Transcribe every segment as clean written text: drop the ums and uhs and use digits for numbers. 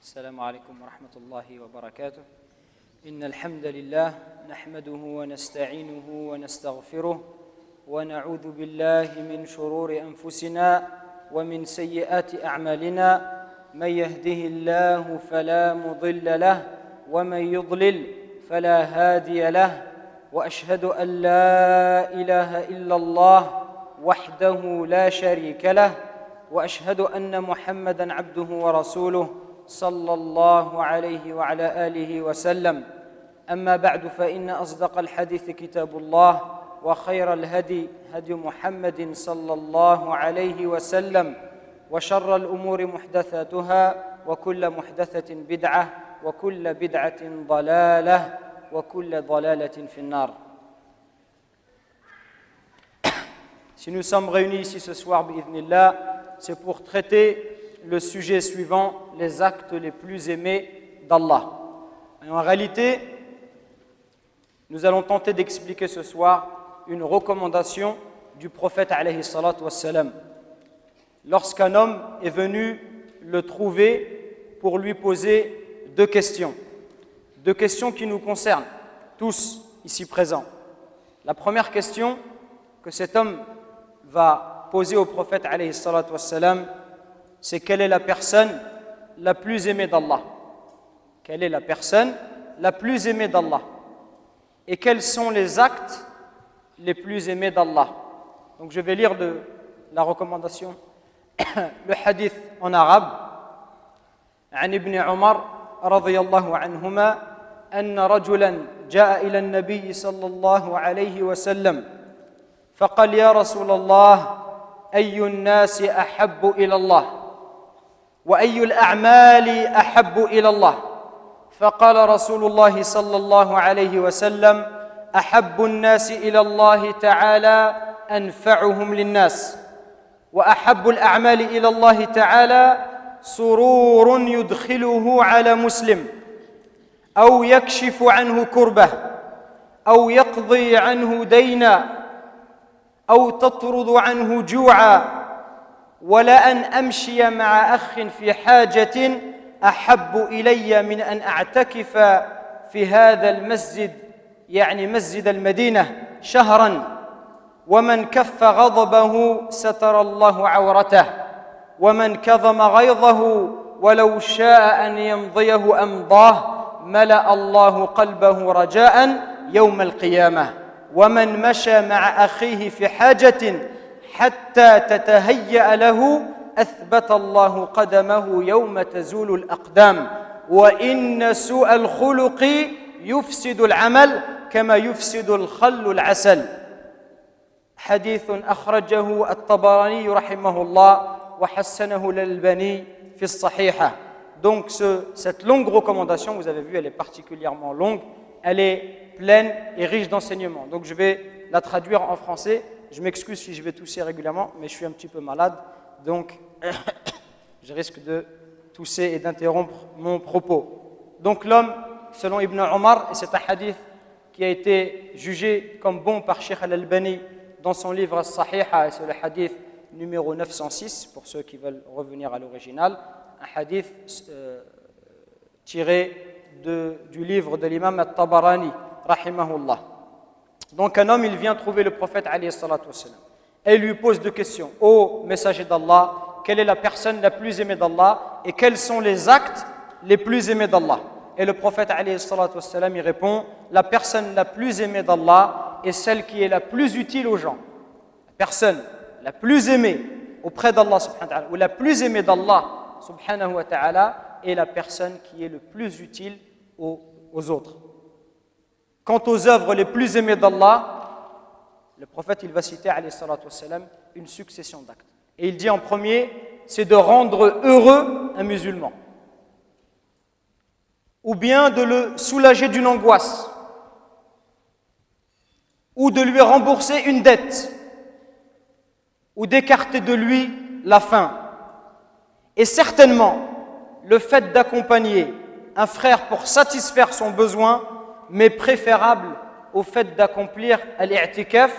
السلام عليكم ورحمة الله وبركاته. إن الحمد لله نحمده ونستعينه ونستغفره ونعوذ بالله من شرور أنفسنا ومن سيئات أعمالنا. من يهده الله فلا مضل له ومن يضلل فلا هادي له وأشهد أن لا إله إلا الله وحده لا شريك له وأشهد أن محمدًا عبده ورسوله صلى الله عليه وعلى آله وسلم. أما بعد فإن أصدق الحديث كتاب الله وخير الهدي هدي محمد صلى الله عليه وسلم وشر الأمور محدثاتها وكل محدثة بدعة وكل بدعة ضلالة وكل ضلالة في النار. Si nous sommes réunis ici ce soir, bi'idhnillah, c'est pour traiter le sujet suivant, les actes les plus aimés d'Allah. Et en réalité, nous allons tenter d'expliquer ce soir une recommandation du prophète alayhi salatu wassalam. Lorsqu'un homme est venu le trouver pour lui poser deux questions qui nous concernent tous ici présents. La première question que cet homme va poser au prophète alayhi salatu wassalam, c'est quelle est la personne la plus aimée d'Allah? Quelle est la personne la plus aimée d'Allah? Et quels sont les actes les plus aimés d'Allah? Donc je vais lire la recommandation, le hadith en arabe. عن ابن عمر رضي الله عنهما أن رجلا جاء إلى النبي صلى الله عليه وسلم فقال يا رسول الله أي الناس أحب إلى الله وأي الأعمال أحب إلى الله؟ فقال رسول الله صلى الله عليه وسلم أحب الناس إلى الله تعالى أنفعهم للناس وأحب الأعمال إلى الله تعالى سرور يدخله على مسلم أو يكشف عنه كربة أو يقضي عنه دينا أو تطرد عنه جوعا ولا أن أمشي مع أخ في حاجة أحب إلي من أن أعتكف في هذا المسجد يعني مسجد المدينة شهرا ومن كف غضبه ستر الله عورته ومن كظم غيظه ولو شاء أن يمضيه أمضاه ملأ الله قلبه رجاء يوم القيامة ومن مشى مع أخيه في حاجة حتى تتهيأ له أثبت الله قدمه يوم تزول الأقدام وإن سوء الخلق يفسد العمل كما يفسد الخل العسل. حديث أخرجه الطبراني رحمه الله وحسنه الألباني في الصحيحة. Donc cette longue recommandation, vous avez vu, elle est particulièrement longue, elle est pleine et riche d'enseignements. Donc je vais la traduire en français. Je m'excuse si je vais tousser régulièrement, mais je suis un petit peu malade, donc je risque de tousser et d'interrompre mon propos. Donc l'homme, selon Ibn Omar, et c'est un hadith qui a été jugé comme bon par Sheikh Al-Albani dans son livre As-Sahiha, et c'est le hadith numéro 906, pour ceux qui veulent revenir à l'original, un hadith tiré du livre de l'imam At-Tabarani, rahimahullah. Donc un homme, il vient trouver le prophète alayhi salatu wassalam et il lui pose deux questions. Ô messager d'Allah, quelle est la personne la plus aimée d'Allah et quels sont les actes les plus aimés d'Allah? Et le prophète alayhi salatu wassalam, il répond, la personne la plus aimée d'Allah est celle qui est la plus utile aux gens. La personne la plus aimée auprès d'Allah subhanahu wa ta'ala, ou la plus aimée d'Allah subhanahu wa ta'ala, est la personne qui est le plus utile aux autres. Quant aux œuvres les plus aimées d'Allah, le prophète il va citer alayhi salatu wassalam, une succession d'actes. Et il dit en premier, c'est de rendre heureux un musulman. Ou bien de le soulager d'une angoisse. Ou de lui rembourser une dette. Ou d'écarter de lui la faim. Et certainement, le fait d'accompagner un frère pour satisfaire son besoin mais préférable au fait d'accomplir al-i'tikaf,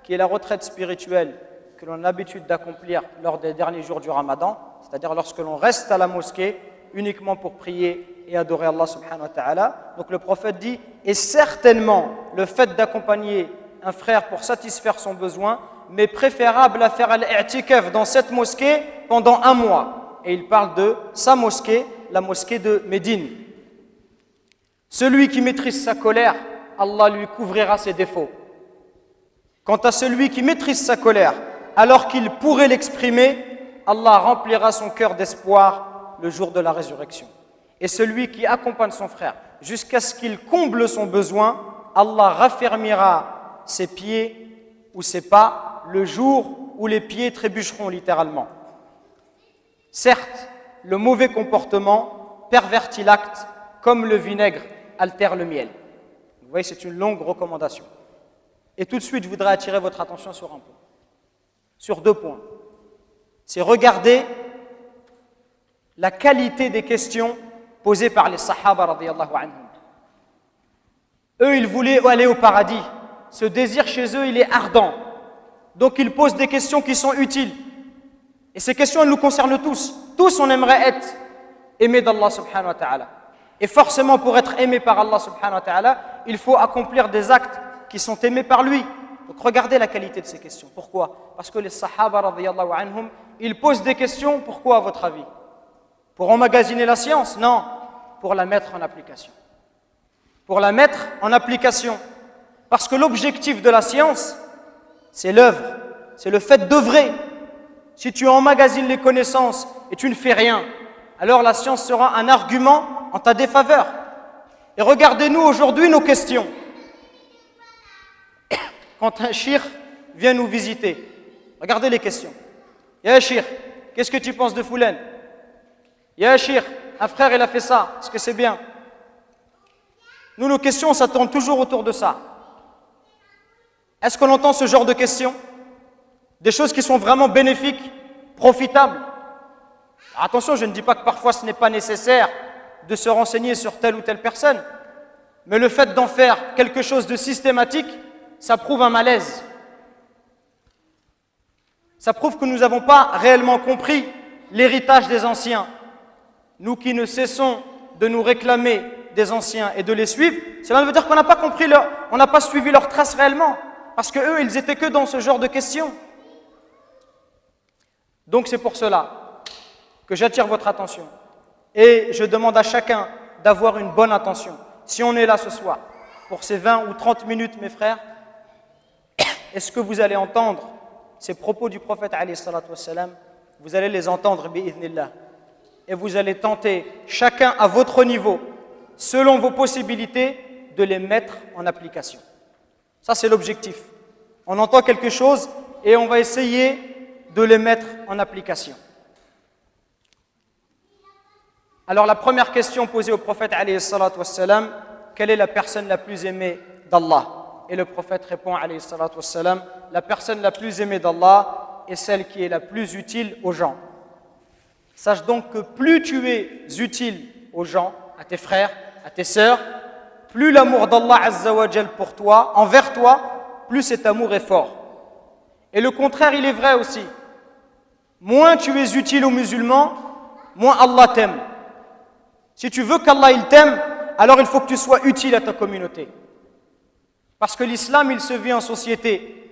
qui est la retraite spirituelle que l'on a l'habitude d'accomplir lors des derniers jours du Ramadan, c'est-à-dire lorsque l'on reste à la mosquée uniquement pour prier et adorer Allah subhanahu wa ta'ala. Donc le prophète dit, et certainement le fait d'accompagner un frère pour satisfaire son besoin, mais préférable à faire al-i'tikaf dans cette mosquée pendant 1 mois. Et il parle de sa mosquée, la mosquée de Médine. Celui qui maîtrise sa colère, Allah lui couvrira ses défauts. Quant à celui qui maîtrise sa colère, alors qu'il pourrait l'exprimer, Allah remplira son cœur d'espoir le jour de la résurrection. Et celui qui accompagne son frère jusqu'à ce qu'il comble son besoin, Allah raffermira ses pieds ou ses pas le jour où les pieds trébucheront littéralement. Certes, le mauvais comportement pervertit l'acte comme le vinaigre altère le miel. Vous voyez, c'est une longue recommandation. Et tout de suite, je voudrais attirer votre attention sur un point, sur 2 points. C'est regarder la qualité des questions posées par les Sahaba radiyallahu anhum. Eux, ils voulaient aller au paradis. Ce désir chez eux, il est ardent. Donc, ils posent des questions qui sont utiles. Et ces questions, elles nous concernent tous. Tous, on aimerait être aimés d'Allah subhanahu wa ta'ala. Et forcément, pour être aimé par Allah subhanahu wa ta'ala, il faut accomplir des actes qui sont aimés par lui. Donc regardez la qualité de ces questions. Pourquoi? Parce que les Sahaba radiyallahu anhum, ils posent des questions, pourquoi à votre avis? Pour emmagasiner la science? Non, pour la mettre en application. Pour la mettre en application. Parce que l'objectif de la science, c'est l'œuvre, c'est le fait d'œuvrer. Si tu emmagasines les connaissances et tu ne fais rien, alors la science sera un argument en ta défaveur. Et regardez-nous aujourd'hui nos questions. Quand un shir vient nous visiter, regardez les questions. Ya shir, qu'est-ce que tu penses de Foulen? Ya shir, un frère il a fait ça, est-ce que c'est bien? Nous, nos questions, ça tourne toujours autour de ça. Est-ce qu'on entend ce genre de questions? Des choses qui sont vraiment bénéfiques, profitables. Alors, attention, je ne dis pas que parfois ce n'est pas nécessaire de se renseigner sur telle ou telle personne, mais le fait d'en faire quelque chose de systématique, ça prouve un malaise. Ça prouve que nous n'avons pas réellement compris l'héritage des anciens. Nous qui ne cessons de nous réclamer des anciens et de les suivre, cela veut dire qu'on n'a pas compris on n'a pas suivi leurs traces réellement, parce que eux, ils étaient que dans ce genre de questions. Donc c'est pour cela que j'attire votre attention et je demande à chacun d'avoir une bonne attention. Si on est là ce soir pour ces 20 ou 30 minutes, mes frères, est-ce que vous allez entendre ces propos du prophète alayhi salatu wassalam? Vous allez les entendre bi'idhnillah et vous allez tenter, chacun à votre niveau, selon vos possibilités, de les mettre en application. Ça, c'est l'objectif. On entend quelque chose et on va essayer de les mettre en application. Alors, la première question posée au prophète alayhi salatu wassalam, quelle est la personne la plus aimée d'Allah? Et le prophète répond alayhi salatu wassalam, la personne la plus aimée d'Allah est celle qui est la plus utile aux gens. Sache donc que plus tu es utile aux gens, à tes frères, à tes sœurs, plus l'amour d'Allah Azza wa Jal pour toi, envers toi, plus cet amour est fort. Et le contraire, il est vrai aussi. Moins tu es utile aux musulmans, moins Allah t'aime. Si tu veux qu'Allah il t'aime, alors il faut que tu sois utile à ta communauté. Parce que l'islam, il se vit en société.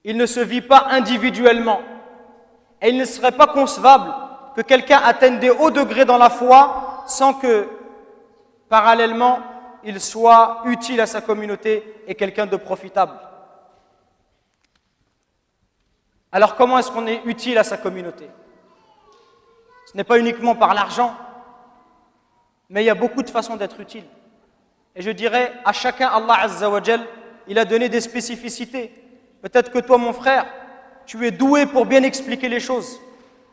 Il ne se vit pas individuellement. Et il ne serait pas concevable que quelqu'un atteigne des hauts degrés dans la foi sans que, parallèlement, il soit utile à sa communauté et quelqu'un de profitable. Alors comment est-ce qu'on est utile à sa communauté? Ce n'est pas uniquement par l'argent, mais il y a beaucoup de façons d'être utile. Et je dirais, à chacun, Allah Azza wa Jal, il a donné des spécificités. Peut-être que toi, mon frère, tu es doué pour bien expliquer les choses.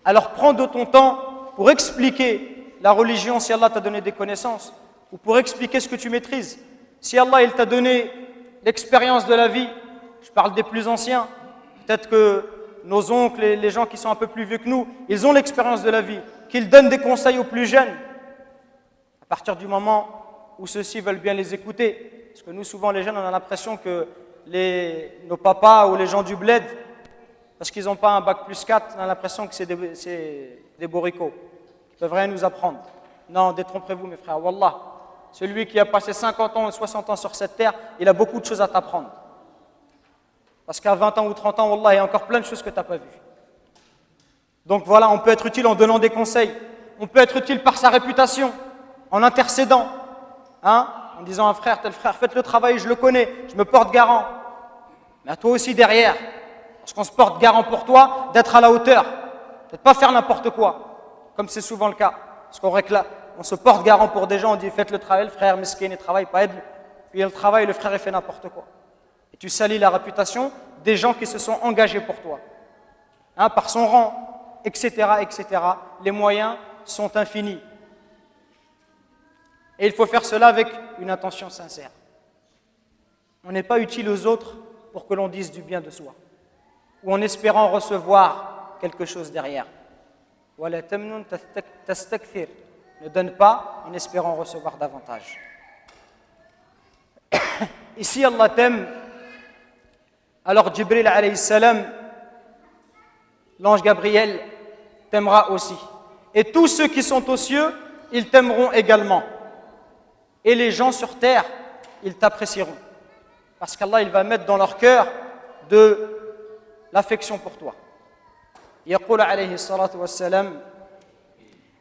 Alors prends de ton temps pour expliquer la religion si Allah t'a donné des connaissances, ou pour expliquer ce que tu maîtrises. Si Allah il t'a donné l'expérience de la vie, je parle des plus anciens, peut-être que nos oncles et les gens qui sont un peu plus vieux que nous, ils ont l'expérience de la vie, qu'ils donnent des conseils aux plus jeunes. À partir du moment où ceux-ci veulent bien les écouter, parce que nous, souvent, les jeunes, on a l'impression que nos papas ou les gens du bled, parce qu'ils n'ont pas un bac plus 4, on a l'impression que c'est des bourricots, qui ne peuvent rien nous apprendre. Non, détrompez-vous mes frères, Wallah. Celui qui a passé 50 ans ou 60 ans sur cette terre, il a beaucoup de choses à t'apprendre. Parce qu'à 20 ans ou 30 ans, Wallah, il y a encore plein de choses que tu n'as pas vues. Donc voilà, on peut être utile en donnant des conseils. On peut être utile par sa réputation, en intercédant. En disant à un frère, tel frère, faites le travail, je le connais, je me porte garant. Mais à toi aussi derrière, parce qu'on se porte garant pour toi, d'être à la hauteur. De ne pas faire n'importe quoi, comme c'est souvent le cas. Parce qu'on réclame, on se porte garant pour des gens, on dit faites le travail, le frère mesquin, il travaille pas, aide-le. Puis il y a le travail, le frère il fait n'importe quoi. Et tu salis la réputation des gens qui se sont engagés pour toi. Par son rang, etc., etc. Les moyens sont infinis. Et il faut faire cela avec une intention sincère. On n'est pas utile aux autres pour que l'on dise du bien de soi, ou en espérant recevoir quelque chose derrière. Ne donne pas en espérant recevoir davantage. Ici, Allah t'aime. Alors Jibril alayhi salam, l'ange Gabriel, t'aimera aussi. Et tous ceux qui sont aux cieux, ils t'aimeront également. Et les gens sur terre, ils t'apprécieront. Parce qu'Allah, il va mettre dans leur cœur de l'affection pour toi. يقول عليه الصلاة والسلام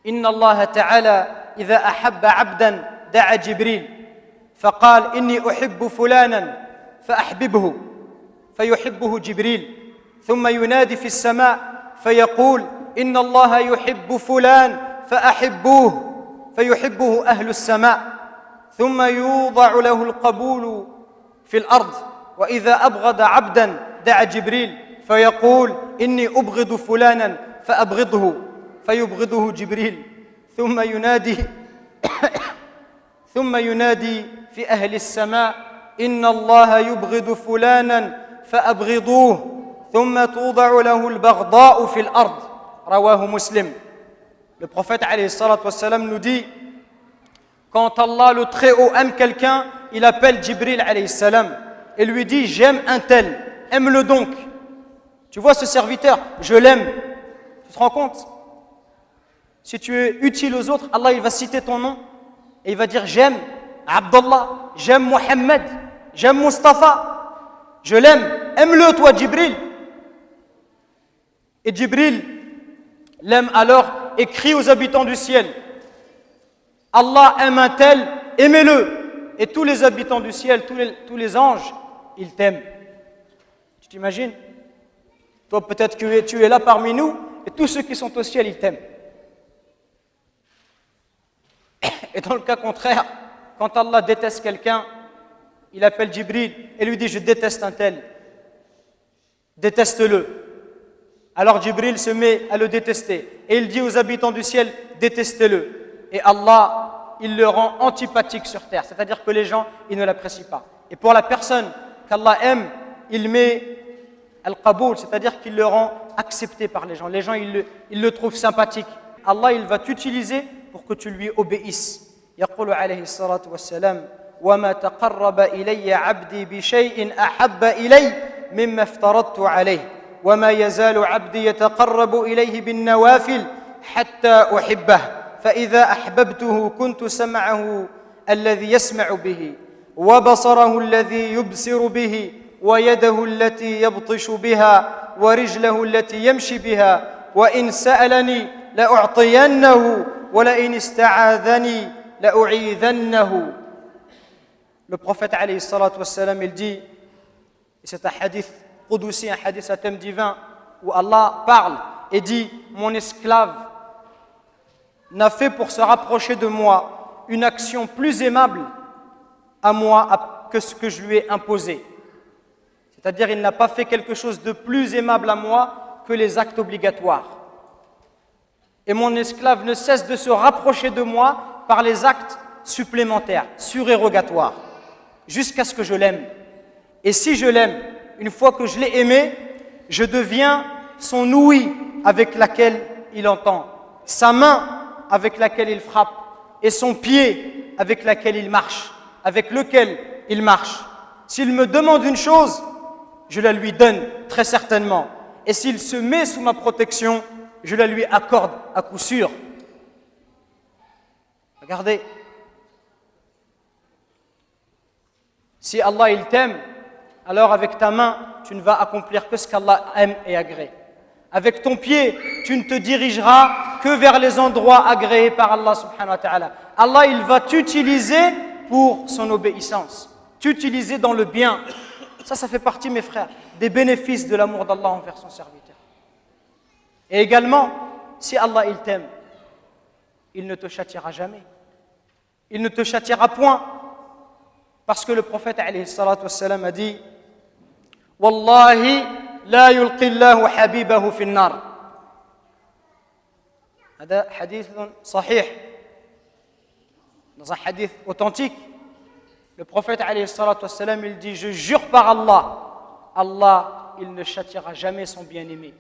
إن الله تعالى إذا أحب عبدا دعا جبريل فقال إني أحب فلانا فأحببه فيحبه جبريل ثم ينادي في السماء فيقول إن الله يحب فلان فأحبوه فيحبه أهل السماء ثم يوضع له القبول في الأرض وإذا أبغض عبدا دعا جبريل فيقول إني أبغض فلانا فأبغضه فيبغضه جبريل ثم ينادي في أهل السماء إن الله يبغض فلانا فأبغضوه ثم توضع له البغضاء في الأرض رواه مسلم. Le prophète alayhi salatu wassalam nous dit, quand Allah le Très-Haut aime quelqu'un, il appelle Jibril alayhi salam et lui dit j'aime un tel, aime-le donc. Tu vois ce serviteur, je l'aime. Tu te rends compte? Si tu es utile aux autres, Allah il va citer ton nom et il va dire j'aime Abdallah, j'aime Mohammed, j'aime Mustafa, je l'aime, aime-le toi Jibril. Et Jibril l'aime alors et crie aux habitants du ciel, Allah aime un tel, aimez-le. Et tous les habitants du ciel, tous les anges, ils t'aiment. Tu t'imagines? Toi peut-être que tu es là parmi nous et tous ceux qui sont au ciel, ils t'aiment. Et dans le cas contraire, quand Allah déteste quelqu'un, il appelle Jibril et lui dit je déteste un tel, déteste-le. Alors Jibril se met à le détester et il dit aux habitants du ciel détestez-le. Et Allah, il le rend antipathique sur terre, c'est-à-dire que les gens, ils ne l'apprécient pas. Et pour la personne qu'Allah aime, il met al-qaboul, c'est-à-dire qu'il le rend accepté par les gens. Les gens, ils le trouvent sympathique. Allah, il va t'utiliser pour que tu lui obéisses. يقول عليه الصلاة والسلام وما تقرب إلي عبدي بشيء أحب إلي مما افترضت عليه وما يزال عبدي يتقرب إليه بالنوافل حتى أحبه فإذا أحببته كنت سمعه الذي يسمع به وبصره الذي يبصر به ويده التي يبطش بها ورجله التي يمشي بها وإن سألني لأعطينه ولئن استعاذني لأعيذنه. Le prophète alayhi salatu wassalam, il dit, et c'est un hadith qudsi, un hadith à thème divin, où Allah parle et dit, mon esclave n'a fait pour se rapprocher de moi une action plus aimable à moi que ce que je lui ai imposé. C'est-à-dire, il n'a pas fait quelque chose de plus aimable à moi que les actes obligatoires. Et mon esclave ne cesse de se rapprocher de moi par les actes supplémentaires, surérogatoires, jusqu'à ce que je l'aime. Et si je l'aime, une fois que je l'ai aimé, je deviens son ouïe avec laquelle il entend, sa main avec laquelle il frappe, et son pied avec laquelle il marche, avec lequel il marche. S'il me demande une chose, je la lui donne très certainement. Et s'il se met sous ma protection, je la lui accorde à coup sûr. Regardez. Si Allah il t'aime, alors avec ta main, tu ne vas accomplir que ce qu'Allah aime et agrée. Avec ton pied, tu ne te dirigeras que vers les endroits agréés par Allah subhanahu wa ta'ala. Allah, il va t'utiliser pour son obéissance, t'utiliser dans le bien. Ça fait partie, mes frères, des bénéfices de l'amour d'Allah envers son serviteur. Et également, si Allah, il t'aime, il ne te châtiera jamais. Il ne te châtiera point. Parce que le prophète alayhi salatu wassalam a dit « Wallahi la yulqillahu habibahu fi an-nar » هذا حديث صحيح. Dans un hadith authentique, le prophète alayhi salatu wassalam, il dit « Je jure par Allah, Allah, il ne châtiera jamais son bien-aimé. »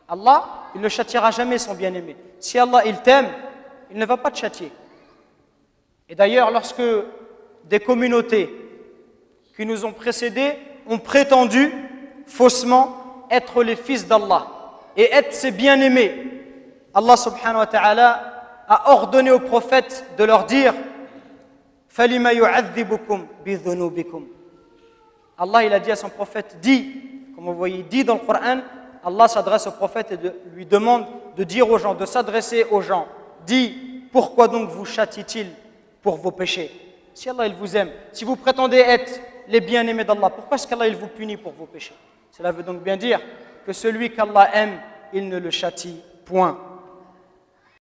Allah, il ne châtiera jamais son bien-aimé. Si Allah, il t'aime, il ne va pas te châtier. Et d'ailleurs, lorsque des communautés qui nous ont précédés ont prétendu faussement être les fils d'Allah et être ses bien-aimés, Allah subhanahu wa ta'ala a ordonné aux prophètes de leur dire فَلِمَا يُعَذِّبُكُمْ بِذُنُوبِكُمْ. Allah, il a dit à son prophète, dis, comme vous voyez, dit dans le Coran, Allah s'adresse au prophète et lui demande de dire aux gens, de s'adresser aux gens, dis, pourquoi donc vous châtie-t-il pour vos péchés? Si Allah il vous aime, si vous prétendez être les bien-aimés d'Allah, pourquoi est-ce qu'Allah il vous punit pour vos péchés? Cela veut donc bien dire que celui qu'Allah aime, il ne le châtie point.